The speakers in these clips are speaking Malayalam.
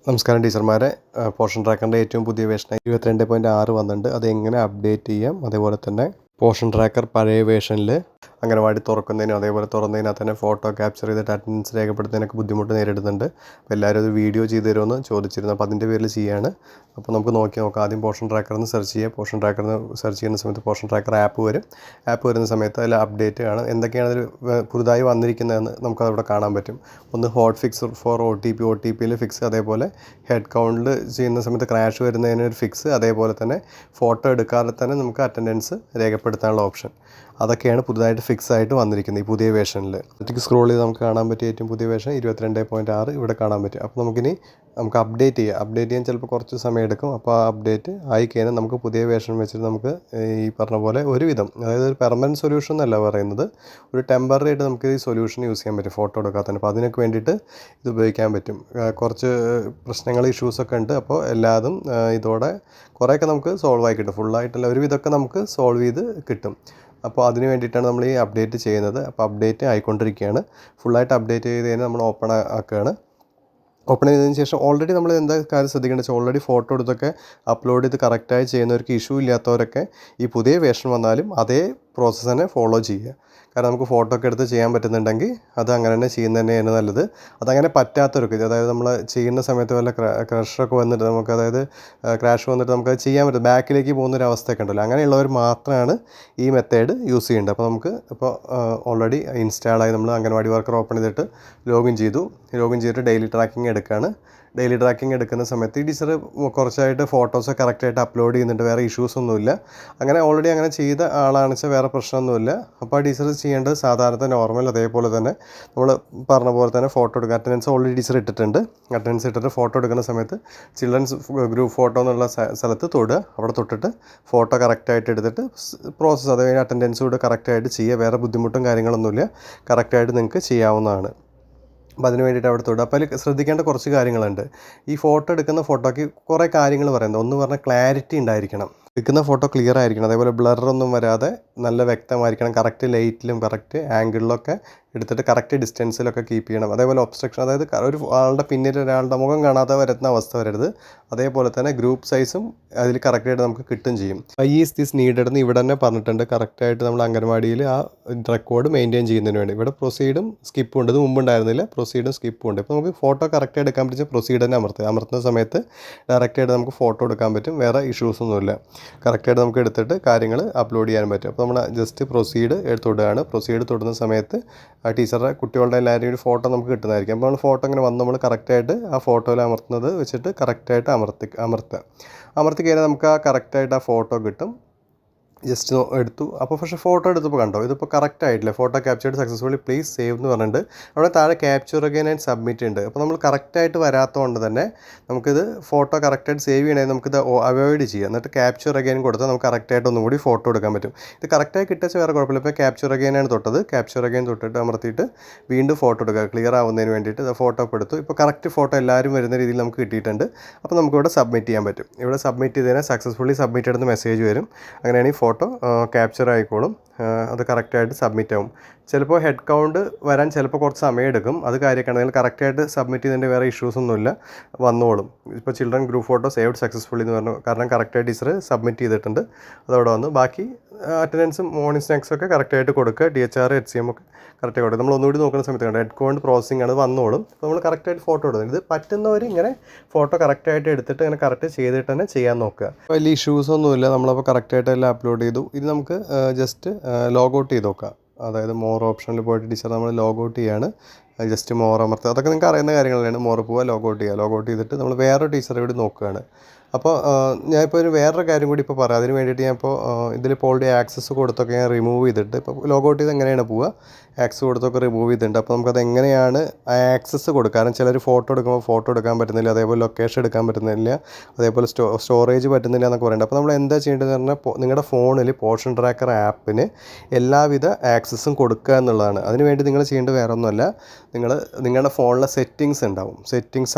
നമസ്കാരം ടീച്ചർമാരെ. പോർഷൻ ട്രാക്കറിൻ്റെ ഏറ്റവും പുതിയ വേർഷൻ 22.6 വന്നിട്ടുണ്ട്. അത് എങ്ങനെ അപ്ഡേറ്റ് ചെയ്യാം, അതേപോലെ തന്നെ പോർഷൻ ട്രാക്കർ പഴയ വേർഷനിൽ അംഗനവാടി തുറക്കുന്നതിനും അതേപോലെ തുറന്നതിനകത്ത് തന്നെ ഫോട്ടോ ക്യാപ്ചർ ചെയ്തിട്ട് അറ്റൻഡൻസ് രേഖപ്പെടുത്തുന്നതിനൊക്കെ ബുദ്ധിമുട്ട് നേരിടുന്നുണ്ട്. അപ്പോൾ എല്ലാവരും അത് വീഡിയോ ചെയ്ത് തരുമെന്ന് ചോദിച്ചിരുന്നു. അപ്പോൾ അതിൻ്റെ പേരിൽ ചെയ്യാണ്. അപ്പോൾ നമുക്ക് നോക്കാം. ആദ്യം പോർഷൻ ട്രാക്കറിന് സെർച്ച് ചെയ്യുക. പോർഷൻ ട്രാക്കറിന് സെർച്ച് ചെയ്യുന്ന സമയത്ത് പോർഷൻ ട്രാക്കർ ആപ്പ് വരും. ആപ്പ് വരുന്ന സമയത്ത് അതിൽ അപ്ഡേറ്റ് ആണ് എന്തൊക്കെയാണ് അതിൽ പുതുതായി വന്നിരിക്കുന്നതെന്ന് നമുക്കതവിടെ കാണാൻ പറ്റും. ഒന്ന് hot fix for O T പിയിൽ ഫിക്സ്, അതേപോലെ ഹെഡ് കൗണ്ടിൽ ചെയ്യുന്ന സമയത്ത് ക്രാഷ് വരുന്നതിനൊരു ഫിക്സ്, അതേപോലെ തന്നെ ഫോട്ടോ എടുക്കാതെ തന്നെ നമുക്ക് അറ്റൻഡൻസ് രേഖപ്പെടുത്താനുള്ള ഓപ്ഷൻ. അതൊക്കെയാണ് പുതുതായിട്ട് ഫിക്സ് ആയിട്ട് വന്നിരിക്കുന്നത് ഈ പുതിയ വേർഷനിൽ. ഒറ്റയ്ക്ക് സ്ക്രോൾ ചെയ്ത് നമുക്ക് കാണാൻ പറ്റിയ ഏറ്റവും പുതിയ വേർഷൻ 22.6 ഇവിടെ കാണാൻ പറ്റും. അപ്പോൾ നമുക്ക് അപ്ഡേറ്റ് ചെയ്യാൻ ചിലപ്പോൾ കുറച്ച് സമയം എടുക്കും. അപ്പോൾ ആ അപ്ഡേറ്റ് ആയി കഴിഞ്ഞാൽ നമുക്ക് പുതിയ വേർഷൻ വെച്ചിട്ട് നമുക്ക് ഈ പറഞ്ഞ പോലെ ഒരുവിധം, അതായത് ഒരു പെർമനൻറ്റ് സൊല്യൂഷൻ എന്നല്ല പറയുന്നത്, ഒരു ടെമ്പററി ആയിട്ട് നമുക്ക് ഈ സൊല്യൂഷൻ യൂസ് ചെയ്യാൻ പറ്റും ഫോട്ടോ എടുക്കാത്തതിന്. അപ്പോൾ അതിനൊക്കെ വേണ്ടിയിട്ട് ഇത് ഉപയോഗിക്കാൻ പറ്റും. കുറച്ച് പ്രശ്നങ്ങൾ ഇഷ്യൂസൊക്കെ ഉണ്ട്. അപ്പോൾ എല്ലാതും ഇതോടെ കുറേയൊക്കെ നമുക്ക് സോൾവ് ആയി കിട്ടും. ഫുള്ളായിട്ടല്ല, ഒരുവിധമൊക്കെ നമുക്ക് സോൾവ് ചെയ്ത് കിട്ടും. അപ്പോൾ അതിന് വേണ്ടിയിട്ടാണ് നമ്മൾ ഈ അപ്ഡേറ്റ് ചെയ്യുന്നത്. അപ്പോൾ അപ്ഡേറ്റ് ആയിക്കൊണ്ടിരിക്കുകയാണ്. ഫുള്ളായിട്ട് അപ്ഡേറ്റ് ചെയ്ത് കഴിഞ്ഞാൽ നമ്മൾ ഓപ്പൺ ആക്കുകയാണ്. ഓപ്പൺ ചെയ്തതിന് ശേഷം ഓൾറെഡി നമ്മൾ എന്താ കാര്യം ശ്രദ്ധിക്കേണ്ടത് വെച്ചാൽ, ഓൾറെഡി ഫോട്ടോ എടുത്തൊക്കെ അപ്ലോഡ് ചെയ്ത് കറക്റ്റായി ചെയ്യുന്നവർക്ക്, ഇഷ്യൂ ഇല്ലാത്തവരൊക്കെ ഈ പുതിയ വേർഷൻ വന്നാലും അതേ പ്രോസസ്സ് തന്നെ ഫോളോ ചെയ്യുക. കാരണം നമുക്ക് ഫോട്ടോ ഒക്കെ എടുത്ത് ചെയ്യാൻ പറ്റുന്നുണ്ടെങ്കിൽ അത് അങ്ങനെ തന്നെ ചെയ്യുന്നത് തന്നെയാണ് നല്ലത്. അതങ്ങനെ പറ്റാത്തവർക്ക്, അതായത് നമ്മൾ ചെയ്യുന്ന സമയത്ത് വല്ല ക്രഷൊക്കെ വന്നിട്ട് നമുക്ക്, അതായത് ക്രാഷ് വന്നിട്ട് നമുക്കത് ചെയ്യാൻ പറ്റും, ബാക്കിലേക്ക് പോകുന്നൊരു അവസ്ഥയൊക്കെ ഉണ്ടല്ലോ, അങ്ങനെയുള്ളവർ മാത്രമാണ് ഈ മെത്തേഡ് യൂസ് ചെയ്യേണ്ടത്. അപ്പോൾ നമുക്ക് ഓൾറെഡി ഇൻസ്റ്റാളായി നമ്മൾ അംഗൻവാടി വർക്കർ ഓപ്പൺ ചെയ്തിട്ട് ലോഗിൻ ചെയ്തിട്ട് ഡെയിലി ട്രാക്കിംഗ് എടുക്കുകയാണ്. ഡെയിലി ട്രാക്കിംഗ് എടുക്കുന്ന സമയത്ത് ഈ ടീച്ചർ കുറച്ചായിട്ട് ഫോട്ടോസ് കറക്റ്റായിട്ട് അപ്ലോഡ് ചെയ്യുന്നുണ്ട്. വേറെ ഇഷ്യൂസ് ഒന്നുമില്ല. അങ്ങനെ ഓൾറെഡി അങ്ങനെ ചെയ്ത ആളാണെന്ന് വെച്ചാൽ വേറെ പ്രശ്നമൊന്നുമില്ല. അപ്പോൾ ആ ടീച്ചർ ചെയ്യേണ്ടത് സാധാരണ നോർമൽ അതേപോലെ തന്നെ നമ്മൾ പറഞ്ഞ പോലെ തന്നെ ഫോട്ടോ എടുക്കുക. അറ്റൻഡൻസ് ഓൾറെഡി ടീച്ചർ ഇട്ടിട്ടുണ്ട്. അറ്റൻഡൻസ് ഇട്ടിട്ട് ഫോട്ടോ എടുക്കുന്ന സമയത്ത് ചിൽഡ്രൻസ് ഗ്രൂപ്പ് ഫോട്ടോ എന്നുള്ള സ്ഥലത്ത് തൊടുക. അവിടെ തൊട്ടിട്ട് ഫോട്ടോ കറക്റ്റായിട്ട് എടുത്തിട്ട് പ്രോസസ്സ്, അതായത് അറ്റൻഡൻസ് കൂടെ കറക്റ്റായിട്ട് ചെയ്യുക. വേറെ ബുദ്ധിമുട്ടും കാര്യങ്ങളൊന്നുമില്ല. കറക്റ്റായിട്ട് നിങ്ങൾക്ക് ചെയ്യാവുന്നതാണ്. അപ്പോൾ അതിന് വേണ്ടിയിട്ട് അവിടെ തൊടുക. അപ്പോൾ അതിൽ ശ്രദ്ധിക്കേണ്ട കുറച്ച് കാര്യങ്ങളുണ്ട്. ഈ ഫോട്ടോ എടുക്കുന്ന ഫോട്ടോയ്ക്ക് കുറേ കാര്യങ്ങൾ പറയുന്നത്. ഒന്ന് പറഞ്ഞാൽ ക്ലാരിറ്റി ഉണ്ടായിരിക്കണം. എടുക്കുന്ന ഫോട്ടോ ക്ലിയർ ആയിരിക്കണം. അതേപോലെ ബ്ലറൊന്നും വരാതെ നല്ല വ്യക്തമായിരിക്കണം. കറക്റ്റ് ലൈറ്റിലും കറക്റ്റ് ആംഗിളിലൊക്കെ എടുത്തിട്ട് കറക്റ്റ് ഡിസ്റ്റൻസിലൊക്കെ കീപ്പ് ചെയ്യണം. അതേപോലെ ഒബ്സ്ട്രക്ഷൻ, അതായത് ഒരു ആളുടെ പിന്നിൽ ഒരാളുടെ മുഖം കാണാതെ വരുന്ന അവസ്ഥ വരരുത്. അതേപോലെ തന്നെ ഗ്രൂപ്പ് സൈസും അതിൽ കറക്റ്റായിട്ട് നമുക്ക് കിട്ടും ചെയ്യും. ഈസ് ദിസ് നീഡഡ് എന്ന് ഇവിടെ തന്നെ പറഞ്ഞിട്ടുണ്ട്. കറക്റ്റായിട്ട് നമ്മൾ അംഗൻവാടിയിൽ ആ റെക്കോർഡ് മെയിൻറ്റെയിൻ ചെയ്യുന്നതിന് വേണ്ടി. ഇവിടെ പ്രൊസീഡും സ്കിപ്പും ഉണ്ട്. ഇത് മുമ്പുണ്ടായിരുന്നില്ല, പ്രൊസീഡും സ്കിപ്പും ഉണ്ട്. ഇപ്പോൾ നമുക്ക് ഫോട്ടോ കറക്റ്റ് എടുക്കാൻ പറ്റുന്ന പ്രൊസീഡ് തന്നെ അമർത്തുന്ന സമയത്ത് ഡയറക്റ്റായിട്ട് നമുക്ക് ഫോട്ടോ എടുക്കാൻ പറ്റും. വേറെ ഇഷ്യൂസൊന്നുമില്ല. കറക്റ്റായിട്ട് നമുക്ക് എടുത്തിട്ട് കാര്യങ്ങൾ അപ്ലോഡ് ചെയ്യാൻ പറ്റും. അപ്പോൾ നമ്മൾ ജസ്റ്റ് പ്രൊസീഡ് തൊടുകയാണ്. പ്രൊസീഡ് തൊടുന്ന സമയത്ത് ആ ടീച്ചറുടെ കുട്ടികളുടെ എല്ലാവരുടെയും ഒരു ഫോട്ടോ നമുക്ക് കിട്ടുന്നതായിരിക്കും. അപ്പോൾ നമ്മൾ ഫോട്ടോ ഇങ്ങനെ വന്ന് നമ്മൾ കറക്റ്റായിട്ട് ആ ഫോട്ടോയിൽ അമർത്തുന്നത് വെച്ചിട്ട് കറക്റ്റായിട്ട് അമർത്തി കഴിഞ്ഞാൽ നമുക്ക് ആ കറക്റ്റായിട്ട് ആ ഫോട്ടോ കിട്ടും. ജസ്റ്റ് എടുത്തു. അപ്പോൾ പക്ഷേ ഫോട്ടോ എടുത്തപ്പോൾ കണ്ടോ, ഇതിപ്പോൾ കറക്റ്റ് ആയിട്ടില്ല. Photo captured successfully please save എന്ന് പറഞ്ഞിട്ട് അവിടെ താഴെ ക്യാപ്ചർ അഗൈൻ ആൻഡ് സബ്മിറ്റ് ഉണ്ട്. അപ്പോൾ നമ്മൾ കറക്റ്റായിട്ട് വരാത്തതുകൊണ്ട് തന്നെ നമുക്കിത് ഫോട്ടോ കറക്റ്റായിട്ട് സേവ് ചെയ്യണമെങ്കിൽ നമുക്കിത് അവോയ്ഡ് ചെയ്യാം. എന്നിട്ട് ക്യാപ്ചർ അഗൈൻ കൊടുത്താൽ നമുക്ക് കറക്റ്റായിട്ട് ഒന്നും കൂടി ഫോട്ടോ എടുക്കാൻ പറ്റും. ഇത് കറക്റ്റായി കിട്ടിയാൽ വേറെ കുഴപ്പമില്ല. ഇപ്പോൾ ക്യാപ്ചർ അഗൈനാണ് തൊട്ടത്. ക്യാപ്ചർ അഗൈൻ തൊട്ടിട്ട് അമർത്തിയിട്ട് വീണ്ടും ഫോട്ടോ എടുക്കുക, ക്ലിയർ ആവുന്നതിന് വേണ്ടിയിട്ട്. ഫോട്ടോ ഒക്കെ എടുത്തു. ഇപ്പോൾ കറക്റ്റ് ഫോട്ടോ എല്ലാവരും വരുന്ന രീതിയിൽ നമുക്ക് കിട്ടിയിട്ടുണ്ട്. അപ്പോൾ നമുക്കിവിടെ സബ്മിറ്റ് ചെയ്യാൻ പറ്റും. ഇവിടെ സബ്മിറ്റ് ചെയ്തതിനാൽ സക്സസ്ഫുള്ളി സബ്മിറ്റഡ് എന്ന് മെസ്സേജ് വരും. അങ്ങനെയാണെങ്കിൽ ഫോട്ടോ ക്യാപ്ചർ ആയിക്കോളും. അത് കറക്റ്റായിട്ട് സബ്മിറ്റ് ആവും. ചിലപ്പോൾ ഹെഡ് കൗണ്ട് വരാൻ ചിലപ്പോൾ കുറച്ച് സമയം എടുക്കും. അത് കാര്യമൊക്കെ കറക്റ്റായിട്ട് സബ്മിറ്റ് ചെയ്തതിൻ്റെ വേറെ ഇഷ്യൂസൊന്നുമില്ല, വന്നോളും. ഇപ്പോൾ children group photo saved successfully എന്ന് പറഞ്ഞു. കാരണം കറക്റ്റായിട്ട് ടീച്ചർ സബ്മിറ്റ് ചെയ്തിട്ടുണ്ട്. അതവിടെ വന്നു. ബാക്കി അറ്റൻഡൻസും മോർണിംഗ് സ്നാക്സൊക്കെ കറക്റ്റായിട്ട് കൊടുക്കുക. DHR HCM ഒക്കെ കറക്റ്റായി കൊടുക്കുക. നമ്മൾ ഒന്നുകൂടി നോക്കുന്ന സമയത്ത് കണ്ട് ഹെഡ് കൗണ്ട് പ്രോസസ്സിംഗ് ആണ്, വന്നോളും. അപ്പോൾ നമ്മൾ കറക്റ്റായിട്ട് ഫോട്ടോ എടുക്കും. ഇത് പറ്റുന്നവർ ഇങ്ങനെ ഫോട്ടോ കറക്റ്റായിട്ട് എടുത്തിട്ട് ഇങ്ങനെ കറക്റ്റ് ചെയ്തിട്ട് തന്നെ ചെയ്യാൻ നോക്കുക. വലിയ ഇഷ്യൂസൊന്നുമില്ല. നമ്മളപ്പോൾ കറക്റ്റായിട്ട് എല്ലാം അപ്ലോഡ് ചെയ്തു. ഇത് നമുക്ക് ജസ്റ്റ് ലോഗ് ഔട്ട് ചെയ്ത് നോക്കാം. അതായത് മോർ ഓപ്ഷനിൽ പോയിട്ട് ടീച്ചർ നമ്മൾ ലോഗ് ഔട്ട് ചെയ്യാണ്. ജസ്റ്റ് മോർ അമർത്തുക. അതൊക്കെ നിങ്ങൾക്ക് അറിയുന്ന കാര്യങ്ങളാണ്. മോർ പോവുക, ലോഗ് ഔട്ട് ചെയ്തിട്ട് നമ്മൾ വേറെ ടീച്ചറെ കൂടി നോക്കുകയാണ്. അപ്പോൾ ഞാനിപ്പോൾ വേറൊരു കാര്യം കൂടി ഇപ്പോൾ പറയാം. അതിന് വേണ്ടിയിട്ട് ഞാനിപ്പോൾ ഇതിലിപ്പോൾ ഓൾറെഡി ആക്സസ് കൊടുത്തൊക്കെ ഞാൻ റിമൂവ് ചെയ്തിട്ട് ഇപ്പോൾ ലോഗ് ഔട്ട് ചെയ്ത് എങ്ങനെയാണ് പോവുക, ആക്സസ് കൊടുത്തൊക്കെ റിമൂവ് ചെയ്തിട്ടുണ്ട്. അപ്പോൾ നമുക്കത് എങ്ങനെയാണ് ആക്സസ് കൊടുക്കുക. കാരണം ചിലർ ഫോട്ടോ എടുക്കുമ്പോൾ ഫോട്ടോ എടുക്കാൻ പറ്റുന്നില്ല, അതേപോലെ ലൊക്കേഷൻ എടുക്കാൻ പറ്റുന്നില്ല, അതേപോലെ സ്റ്റോറേജ് പറ്റുന്നില്ല എന്നൊക്കെ പറയുന്നുണ്ട്. അപ്പോൾ നമ്മൾ എന്താ ചെയ്യേണ്ടതെന്ന് പറഞ്ഞാൽ നിങ്ങളുടെ ഫോണിൽ പോർഷൻ ട്രാക്കർ ആപ്പിന് എല്ലാവിധ ആക്സസും കൊടുക്കുക എന്നുള്ളതാണ്. അതിനുവേണ്ടി നിങ്ങൾ ചെയ്യേണ്ടത് വേറെ ഒന്നുമല്ല. നിങ്ങളുടെ ഫോണിലെ സെറ്റിങ്സ് ഉണ്ടാവും. സെറ്റിങ്സ്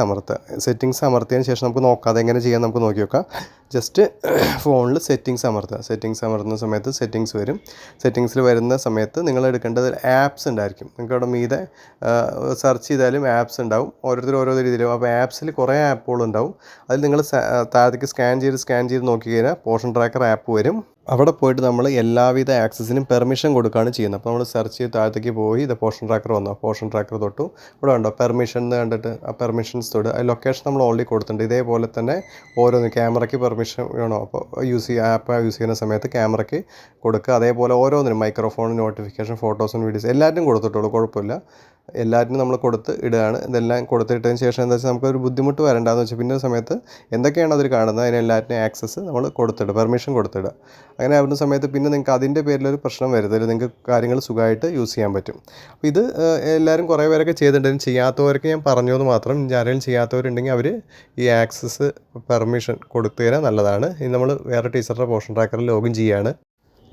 അമർത്തിയതിന് ശേഷം നമുക്ക് നോക്കാം. അതെങ്ങനെ ചെയ്യാൻ നമുക്ക് നോക്കി നോക്കാം. ജസ്റ്റ് ഫോണിൽ സെറ്റിങ്സ് അമർത്തുക. സെറ്റിങ്സ് അമർത്തുന്ന സമയത്ത് സെറ്റിങ്സ് വരും. സെറ്റിങ്സിൽ വരുന്ന സമയത്ത് നിങ്ങൾ എടുക്കേണ്ടത് ആപ്സ് ഉണ്ടായിരിക്കും. നിങ്ങൾക്ക് അവിടെ മീതെ സെർച്ച് ചെയ്താലും ആപ്സ് ഉണ്ടാവും. ഓരോരുത്തർ ഓരോ രീതിയിലും. അപ്പോൾ ആപ്സിൽ കുറേ ആപ്പുകളുണ്ടാവും. അതിൽ നിങ്ങൾ താഴത്തേക്ക് സ്കാൻ ചെയ്ത് നോക്കി കഴിഞ്ഞാൽ പോർഷൻ ട്രാക്കർ ആപ്പ് വരും. അവിടെ പോയിട്ട് നമ്മൾ എല്ലാവിധ ആക്സസിനും പെർമിഷൻ കൊടുക്കുകയാണ് ചെയ്യുന്നത്. അപ്പോൾ നമ്മൾ സെർച്ച് ചെയ്ത് താഴത്തേക്ക് പോയി ഇത് പോർഷൻ ട്രാക്കർ വന്നു. പോർഷൻ ട്രാക്കർ തൊട്ടു ഇവിടെ ഉണ്ടോ പെർമിഷൻ എന്ന് കണ്ടിട്ട് ആ പെർമിഷൻസ് തൊട്ട് ആ ലൊക്കേഷൻ നമ്മൾ ഓൾറെഡി കൊടുത്തിട്ടുണ്ട്. ഇതേപോലെ തന്നെ ഓരോന്ന് ക്യാമറയ്ക്ക് പെർമിഷൻ വേണോ അപ്പോൾ ആപ്പ് യൂസ് ചെയ്യുന്ന സമയത്ത് ക്യാമറയ്ക്ക് കൊടുക്കുക. അതേപോലെ ഓരോന്നിനും മൈക്രോഫോൺ, നോട്ടിഫിക്കേഷൻ, ഫോട്ടോസും വീഡിയോസ് എല്ലാവരും കൊടുത്തിട്ടുള്ളൂ, കുഴപ്പമില്ല. എല്ലാറ്റിനും നമ്മൾ കൊടുത്ത് ഇടുകയാണ്. ഇതെല്ലാം കൊടുത്തിട്ടതിന് ശേഷം എന്താ വെച്ചാൽ നമുക്കൊരു ബുദ്ധിമുട്ട് വരണ്ടെന്ന് വെച്ചാൽ പിന്നെ സമയത്ത് എന്തൊക്കെയാണ് അതിൽ കാണുന്നത് അതിനെല്ലാറ്റിനും ആക്സസ് നമ്മൾ കൊടുത്തിടുക, പെർമിഷൻ കൊടുത്തിടുക. അങ്ങനെ ആവുന്ന സമയത്ത് പിന്നെ നിങ്ങൾക്ക് അതിൻ്റെ പേരിലൊരു പ്രശ്നം വരുത്തില്ല. നിങ്ങൾക്ക് കാര്യങ്ങൾ സുഖമായിട്ട് യൂസ് ചെയ്യാൻ പറ്റും. അപ്പോൾ ഇത് എല്ലാവരും കുറേ പേരൊക്കെ ചെയ്തിട്ടുണ്ടെങ്കിലും ചെയ്യാത്തവർക്ക് ഞാൻ പറഞ്ഞത് മാത്രം. ആരെങ്കിലും ചെയ്യാത്തവരുണ്ടെങ്കിൽ അവർ ഈ ആക്സസ് പെർമിഷൻ കൊടുത്തു തരാൻ നല്ലതാണ്. ഇനി നമ്മൾ വേറെ ടീച്ചറുടെ പോർഷൻ ട്രാക്കറിൽ ലോഗിൻ ചെയ്യുകയാണ്.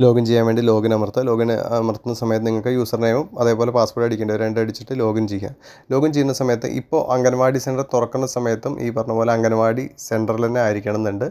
ലോഗിൻ ചെയ്യാൻ വേണ്ടി ലോഗിൻ അമർത്തുക. ലോഗിൻ അമർത്തുന്ന സമയത്ത് നിങ്ങൾക്ക് യൂസർ നെയിമും അതേപോലെ പാസ്വേഡ് അടിക്കേണ്ടത് 2 അടിച്ചിട്ട് ലോഗിൻ ചെയ്യുക. ലോഗിൻ ചെയ്യുന്ന സമയത്ത് ഇപ്പോൾ അംഗൻവാടി സെൻറ്റർ തുറക്കുന്ന സമയത്തും ഈ പറഞ്ഞ പോലെ അംഗൻവാടി സെൻറ്ററിൽ തന്നെ ആയിരിക്കണം എന്നുണ്ട്.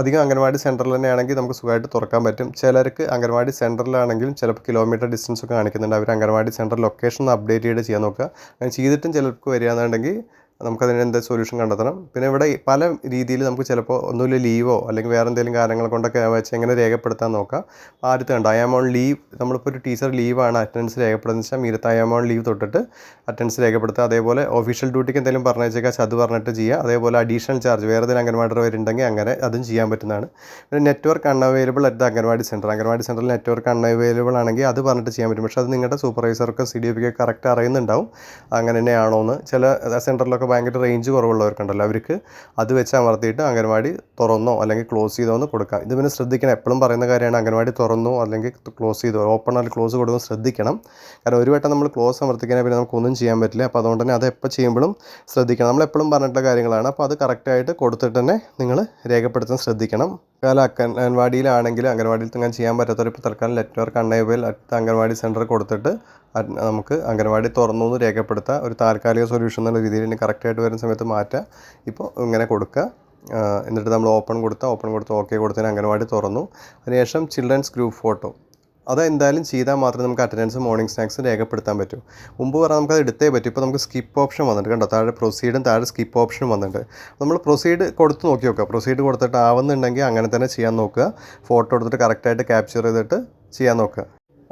അധികം അംഗൻവാടി സെൻറ്ററിൽ തന്നെ ആണെങ്കിൽ നമുക്ക് സുഖമായിട്ട് തുറക്കാൻ പറ്റും. ചിലർക്ക് അംഗൻവാടി സെൻറ്ററിലാണെങ്കിലും ചിലപ്പോൾ കിലോമീറ്റർ ഡിസ്റ്റൻസ് ഒക്കെ കാണിക്കുന്നുണ്ട്. അവർ അംഗൻവാടി സെൻറ്റർ ലൊക്കേഷൻ ഒന്ന് അപ്ഡേറ്റ് ചെയ്ത് ചെയ്യാൻ നോക്കുക. അങ്ങനെ ചെയ്തിട്ടും ചിലർക്ക് വരികയാണെന്നുണ്ടെങ്കിൽ നമുക്കതിന് എന്താ സൊല്യൂഷൻ കണ്ടെത്തണം. പിന്നെ ഇവിടെ പല രീതിയിൽ നമുക്ക് ചിലപ്പോൾ ഒന്നുമില്ല ലീവോ അല്ലെങ്കിൽ വേറെ എന്തെങ്കിലും കാര്യങ്ങൾ കൊണ്ടൊക്കെ വെച്ച് എങ്ങനെ രേഖപ്പെടുത്താൻ നോക്കാം. ആദ്യത്തെ കണ്ടോ ഐ ആം ഓൺ ലീവ്. നമ്മളിപ്പോൾ ഒരു ടീച്ചർ ലീവാണ് അറ്റൻഡൻസ് രേഖപ്പെടുത്തുന്നത് വെച്ചാൽ മീരത്ത് ഐ ആം ഓൺ ലീവ് തൊട്ടിട്ട് അറ്റൻഡൻസ് രേഖപ്പെടുത്തുക. അതേപോലെ ഒഫീഷ്യൽ ഡ്യൂട്ടിക്ക് എന്തെങ്കിലും പറഞ്ഞു വെച്ചാൽ അത് പറഞ്ഞിട്ട് ചെയ്യുക. അതേപോലെ അഡീഷണൽ ചാർജ് വേറെ ഏതെങ്കിലും അംഗൻവാടി വരുന്നുണ്ടെങ്കിൽ അങ്ങനെ അതും ചെയ്യാൻ പറ്റുന്നതാണ്. പിന്നെ network unavailable at the anganwadi സെൻറ്ററിൽ നെറ്റ്വർക്ക് അൺഅവൈലബിൾ ആണെങ്കിൽ അത് പറഞ്ഞിട്ട് ചെയ്യാൻ പറ്റും. പക്ഷേ അത് നിങ്ങളുടെ സൂപ്പർവൈസർക്ക് CDPക്ക് കറക്റ്റ് അറിയുന്നുണ്ടാവും അങ്ങനെ തന്നെയാണോ എന്ന്. ചില സെൻറ്ററിലൊക്കെ ഭയങ്കര റേഞ്ച് കുറവുള്ളവർക്കുണ്ടല്ലോ അവർക്ക് അത് വെച്ച് അമർത്തിയിട്ട് അംഗൻവാടി തുറന്നോ അല്ലെങ്കിൽ ക്ലോസ് ചെയ്തോ എന്ന് കൊടുക്കാം. ഇത് പിന്നെ ശ്രദ്ധിക്കണം. എപ്പോഴും പറയുന്ന കാര്യമാണ് അംഗൻവാടി തുറന്നോ അല്ലെങ്കിൽ ക്ലോസ് ചെയ്തോ, ഓപ്പൺ അല്ലെങ്കിൽ ക്ലോസ് കൊടുക്കുമ്പോൾ ശ്രദ്ധിക്കണം. കാരണം ഒരു വട്ടം നമ്മൾ ക്ലോസ് അമർത്തിക്കാൻ പിന്നെ നമുക്കൊന്നും ചെയ്യാൻ പറ്റില്ല. അപ്പോൾ അതുകൊണ്ട് തന്നെ അത് എപ്പോൾ ചെയ്യുമ്പോഴും ശ്രദ്ധിക്കണം. നമ്മളെപ്പോഴും പറഞ്ഞിട്ടുള്ള കാര്യങ്ങളാണ്. അപ്പോൾ അത് കറക്റ്റായിട്ട് കൊടുത്തിട്ട് തന്നെ നിങ്ങൾ രേഖപ്പെടുത്താൻ ശ്രദ്ധിക്കണം. അംഗൻവാടിയിലാണെങ്കിൽ അംഗൻവാടിയിൽ തന്നെ ചെയ്യാൻ പറ്റാത്തവർ ഇപ്പോൾ തൽക്കാലം network unable at anganwadi centre കൊടുത്തിട്ട് നമുക്ക് അംഗൻവാടി തുറന്നു എന്ന് രേഖപ്പെടുത്താം. ഒരു താൽക്കാലിക സൊല്യൂഷൻ എന്നുള്ള രീതിയിൽ ഇനി കറക്റ്റായിട്ട് വരുന്ന സമയത്ത് മാറ്റാം. ഇപ്പോൾ ഇങ്ങനെ കൊടുക്കുക. എന്നിട്ട് നമ്മൾ ഓപ്പൺ കൊടുത്ത് ഓക്കെ കൊടുത്തതിന് അംഗൻവാടി തുറന്നു. അതിനുശേഷം ചിൽഡ്രൻസ് ഗ്രൂപ്പ് ഫോട്ടോ അതെന്തായാലും ചെയ്താൽ മാത്രമേ നമുക്ക് അറ്റൻഡൻസ് മോർണിംഗ് സ്നാക്സ് രേഖപ്പെടുത്താൻ പറ്റൂ. മുമ്പ് പറഞ്ഞാൽ നമുക്കത് എടുത്തേ പറ്റും. ഇപ്പോൾ നമുക്ക് സ്കിപ്പ് ഓപ്ഷൻ വന്നിട്ട് കണ്ടോ, താഴെ പ്രൊസീഡും താഴെ സ്കിപ്പ് ഓപ്ഷനും വന്നിട്ടുണ്ട്. നമ്മൾ പ്രൊസീഡ് കൊടുത്ത് നോക്കി നോക്കുക. പ്രൊസീഡ് കൊടുത്തിട്ട് ആവുന്നുണ്ടെങ്കിൽ അങ്ങനെ തന്നെ ചെയ്യാൻ നോക്കുക. ഫോട്ടോ എടുത്തിട്ട് കറക്റ്റായിട്ട് ക്യാപ്ചർ ചെയ്തിട്ട് ചെയ്യാൻ നോക്കുക.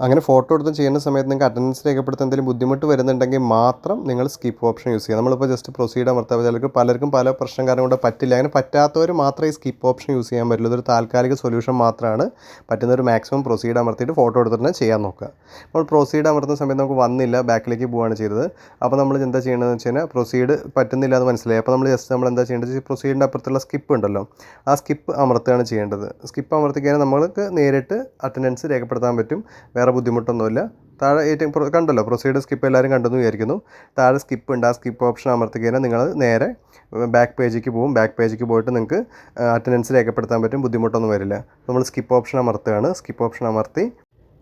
അങ്ങനെ ഫോട്ടോ എടുത്ത് ചെയ്യുന്ന സമയത്ത് നിങ്ങൾക്ക് അറ്റൻഡൻസ് രേഖപ്പെടുത്താൻ എന്തെങ്കിലും ബുദ്ധിമുട്ട് വരുന്നുണ്ടെങ്കിൽ മാത്രം നിങ്ങൾ സ്കിപ്പ് ഓപ്ഷൻ യൂസ് ചെയ്യുക. നമ്മളിപ്പോൾ ജസ്റ്റ് പ്രൊസീഡ് അമർത്താം. ചിലർക്ക് പലർക്കും പല പ്രശ്നം കാരണം കൊണ്ട് പറ്റില്ല. അങ്ങനെ പറ്റാത്തവർ മാത്രമേ ഈ സ്കിപ്പ് ഓപ്ഷൻ യൂസ് ചെയ്യാൻ പറ്റുള്ളൂ. ഇതൊരു താൽക്കാലിക സൊല്യൂഷൻ മാത്രമാണ്. പറ്റുന്നൊരു മാക്സിമം പ്രൊസീഡ് അമർത്തിയിട്ട് ഫോട്ടോ എടുത്തിട്ട് തന്നെ ചെയ്യാൻ നോക്കുക. അപ്പോൾ പ്രൊസീഡ് അമർത്തുന്ന സമയത്ത് നമുക്ക് വന്നില്ല, ബാക്കിലേക്ക് പോവുകയാണ് ചെയ്തത്. അപ്പോൾ നമ്മൾ എന്താ ചെയ്യേണ്ടതെന്ന് വെച്ച് കഴിഞ്ഞാൽ പ്രൊസീഡ് പറ്റുന്നില്ല എന്ന് മനസ്സിലായി. അപ്പോൾ നമ്മൾ എന്താ ചെയ്യേണ്ടത്, പ്രൊസീഡിൻ്റെ അപ്പുറത്തുള്ള സ്കിപ്പ് ഉണ്ടല്ലോ, ആ സ്കിപ്പ് അമർത്തുകയാണ് ചെയ്യേണ്ടത്. സ്കിപ്പ് അമർത്തിക്കഴിഞ്ഞാൽ നമ്മൾക്ക് നേരിട്ട് അറ്റൻഡൻസ് രേഖപ്പെടുത്താൻ പറ്റും. വേറെ ബുദ്ധിമുട്ടൊന്നുമില്ല. താഴെ ഏറ്റവും കണ്ടല്ലോ പ്രൊസീഡ് സ്കിപ്പ് എല്ലാവരും കണ്ടെന്ന് വിചാരിക്കുന്നു. താഴെ സ്കിപ്പ് ഉണ്ട്. ആ സ്കിപ്പ് ഓപ്ഷൻ അമർത്തി കഴിഞ്ഞാൽ നിങ്ങൾ നേരെ ബാക്ക് പേജിലേക്ക് പോകും. ബാക്ക് പേജിലേക്ക് പോയിട്ട് നിങ്ങൾക്ക് അറ്റൻഡൻസ് രേഖപ്പെടുത്താൻ പറ്റും. ബുദ്ധിമുട്ടൊന്നും വരില്ല. നമ്മൾ സ്കിപ്പ് ഓപ്ഷൻ അമർത്തുകയാണ്. സ്കിപ്പ് ഓപ്ഷൻ അമർത്തി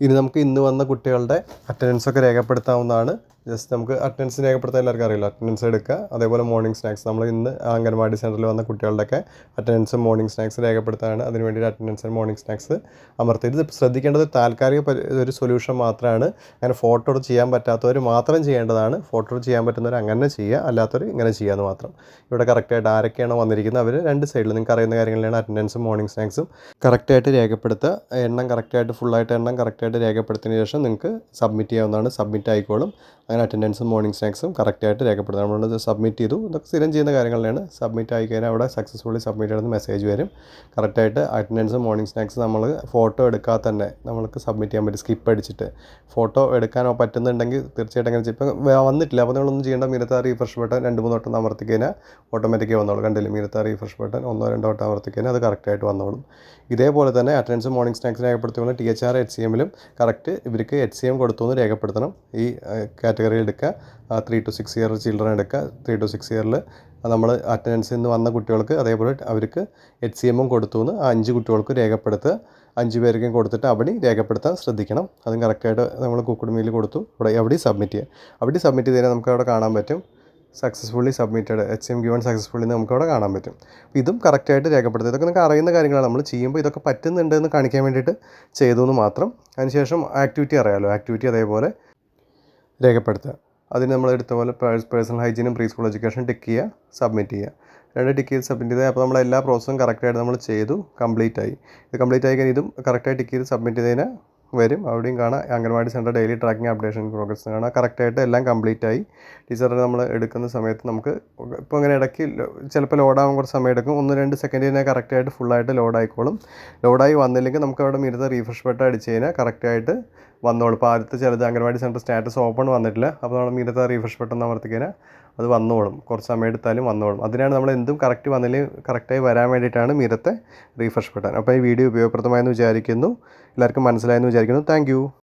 ഇനി നമുക്ക് ഇന്ന് വന്ന കുട്ടികളുടെ അറ്റൻഡൻസൊക്കെ രേഖപ്പെടുത്താവുന്നതാണ്. ജസ്റ്റ് നമുക്ക് അറ്റൻഡൻസ് രേഖപ്പെടുത്താൻ എല്ലാവർക്കും അറിയില്ല. അറ്റൻഡൻസ് എടുക്കുക. അതേപോലെ മോർണിംഗ് സ്നാക്സ് നമ്മൾ ഇന്ന് അംഗൻവാടി സെൻറ്ററിൽ വന്ന കുട്ടികളുടെയൊക്കെ അറ്റൻഡൻസും മോർണിംഗ് സ്നാക്സ് രേഖപ്പെടുത്താനാണ്. അതിന് വേണ്ടി അറ്റൻഡൻസ് ആൻഡ് മോർണിംഗ് സ്നാക്സ് അമർത്തിയത്. ഇത് ശ്രദ്ധിക്കേണ്ടത് താൽക്കാലിക ഒരു സൊല്യൂഷൻ മാത്രമാണ്. അങ്ങനെ ഫോട്ടോ ചെയ്യാൻ പറ്റാത്തവർ മാത്രം ചെയ്യേണ്ടതാണ്. ഫോട്ടോ ചെയ്യാൻ പറ്റുന്നവർ അങ്ങനെ ചെയ്യുക, അല്ലാത്തവർ ഇങ്ങനെ ചെയ്യാമെന്ന് മാത്രം. ഇവിടെ കറക്റ്റായിട്ട് ആരൊക്കെയാണോ വന്നിരിക്കുന്നത് അവർ രണ്ട് സൈഡിൽ നിങ്ങൾക്ക് അറിയുന്ന കാര്യങ്ങളിലാണ് അറ്റൻഡൻസും മോർണിംഗ് സ്നാക്സും കറക്റ്റായിട്ട് രേഖപ്പെടുത്തുക. എണ്ണം കറക്റ്റായിട്ട് ഫുള്ളായിട്ട് എണ്ണം കറക്റ്റായിട്ട് രേഖപ്പെടുത്തിയതിന് ശേഷം നിങ്ങൾക്ക് സബ്മിറ്റ് ചെയ്യാവുന്നതാണ്. സബ്മിറ്റ് ആയിക്കോളും. അങ്ങനെ അറ്റൻഡൻസും മോർണിംഗ് സ്നാക്സും കറക്റ്റായിട്ട് രേഖപ്പെടുത്തുക. നമ്മളത് സബ്മിറ്റ് ചെയ്തു. ഇതൊക്കെ സ്ഥിരം ചെയ്യുന്ന കാര്യങ്ങളാണ്. സബ്മിറ്റ് ആയി കഴിഞ്ഞാൽ അവിടെ സക്സസ്ഫുള്ളി സബ്മിറ്റ് ചെയ്യുന്ന മെസ്സേജ് വരും. കറക്റ്റായിട്ട് അറ്റൻഡൻസും മോർണിംഗ് സ്നാക്സ് നമ്മൾ ഫോട്ടോ എടുക്കാതെ തന്നെ നമ്മൾക്ക് സബ്മിറ്റ് ചെയ്യാൻ പറ്റും. സ്കിപ്പ് അടിച്ചിട്ട് ഫോട്ടോ എടുക്കാനോ പറ്റുന്നുണ്ടെങ്കിൽ തീർച്ചയായിട്ടും അങ്ങനെ ഇപ്പം വന്നിട്ടില്ല. അപ്പോൾ നമ്മളൊന്നും ചെയ്യേണ്ട. മീരത്ത റീഫ്രഷ് ബട്ടൺ 2-3 വട്ടം അമർത്തി കഴിഞ്ഞാൽ ഓട്ടോമാറ്റിക്കായി വന്നോളും. കണ്ടില്ലേ, മീരത്ത റീഫ്രഷ് ബട്ടൺ 1-2 വട്ടം അമർത്തി കഴിഞ്ഞാൽ അത് കറക്റ്റായിട്ട് വന്നോളും. ഇതേപോലെ തന്നെ അറ്റൻഡൻസും മോർണിംഗ് സ്നാക്സ് രേഖപ്പെടുത്തുമ്പോൾ THR HCMലും കറക്റ്റ് ഇവർക്ക് HCM കൊടുത്തു എന്ന് രേഖപ്പെടുത്തണം. ഈ കാറ്റഗറി എടുക്കുക. 3 to 6 ഇയർ ചിൽഡ്രൻ എടുക്കുക. 3 to 6 ഇയറിൽ നമ്മൾ അറ്റൻഡൻസിൽ നിന്ന് വന്ന കുട്ടികൾക്ക് അതേപോലെ അവർക്ക് HCMും കൊടുത്തു എന്ന് 5 കുട്ടികൾക്ക് രേഖപ്പെടുത്തുക. 5 പേർക്കും കൊടുത്തിട്ട് അവിടെ രേഖപ്പെടുത്താൻ ശ്രദ്ധിക്കണം. അതും കറക്റ്റായിട്ട് നമ്മൾ കുക്കുഡ് മീൽ കൊടുത്തു. അവിടെ സബ്മിറ്റ് ചെയ്യുക. അവിടെ സബ്മിറ്റ് ചെയ്ത് കഴിഞ്ഞാൽ നമുക്ക് അവിടെ കാണാൻ പറ്റും successfully submitted, HCM given successfully എന്ന് നമുക്കവിടെ കാണാൻ പറ്റും. ഇതും കറക്റ്റായിട്ട് രേഖപ്പെടുത്തുക. ഇതൊക്കെ നിങ്ങൾക്ക് അറിയുന്ന കാര്യങ്ങളാണ്. നമ്മൾ ചെയ്യുമ്പോൾ ഇതൊക്കെ പറ്റുന്നുണ്ട് എന്ന് കാണിക്കാൻ വേണ്ടിയിട്ട് ചെയ്തു എന്ന് മാത്രം. അതിനുശേഷം ആക്ടിവിറ്റി അറിയാമല്ലോ, ആക്ടിവിറ്റി അതേപോലെ രേഖപ്പെടുത്തുക. അതിന് നമ്മൾ എടുത്ത പോലെ പേഴ്സണൽ ഹൈജീനും പ്രീ സ്കൂൾ എഡ്യൂക്കേഷൻ ടിക്ക് ചെയ്യുക, സബ്മിറ്റ് ചെയ്യുക. 2 ടിക്ക് ചെയ്ത് സബ്മിറ്റ് ചെയ്താൽ അപ്പോൾ നമ്മളെല്ലാ പ്രോസസ്സും കറക്റ്റായിട്ട് നമ്മൾ ചെയ്തു, കംപ്ലീറ്റ് ആയി. ഇത് കംപ്ലീറ്റ് ആയി കഴിഞ്ഞാൽ ഇതും കറക്റ്റായി ടിക്ക് ചെയ്ത് സബ്മിറ്റ് ചെയ്തതിന് വരും. അവിടെയും കാണാം anganwadi centre daily tracking updation progress കാണാം. കറക്റ്റായിട്ട് എല്ലാം കംപ്ലീറ്റ് ആയി. ടീച്ചറിനെ നമ്മൾ എടുക്കുന്ന സമയത്ത് നമുക്ക് ഇപ്പോൾ അങ്ങനെ ഇടയ്ക്ക് ചിലപ്പോൾ ലോഡാകാൻ കുറച്ച് സമയം എടുക്കും. 1-2 സെക്കൻഡ് കഴിഞ്ഞാൽ കറക്റ്റായിട്ട് ഫുള്ളായിട്ട് ലോഡായിക്കോളും. ലോഡായി വന്നില്ലെങ്കിൽ നമുക്ക് അവിടെ മിരുത്ത റീഫ്രഷ് ബട്ടൺ അടിച്ച് കഴിഞ്ഞാൽ കറക്റ്റായിട്ട് വന്നോളും. ഇപ്പോൾ ആദ്യത്തെ ചിലത് അംഗൻവാടി സെൻറ്റർ സ്റ്റാറ്റസ് ഓപ്പൺ വന്നിട്ടില്ല. അപ്പോൾ നമ്മൾ മിരുത്ത റീഫ്രഷ് ബട്ടൺ അമർത്തി കഴിഞ്ഞാൽ അത് വന്നോളും. കുറച്ച് സമയം എടുത്താലും വന്നോളും. അതിനാണ് നമ്മൾ എന്തും കറക്റ്റ് വന്നില്ലെങ്കിൽ കറക്റ്റായി വരാൻ വേണ്ടിയിട്ടാണ് മിരത്തെ റീഫ്രഷ് ബട്ടൺ. അപ്പോൾ ഈ വീഡിയോ ഉപയോഗപ്രദമായെന്ന് വിചാരിക്കുന്നു. എല്ലാവർക്കും മനസ്സിലായെന്ന് വിചാരിക്കുന്നു. താങ്ക്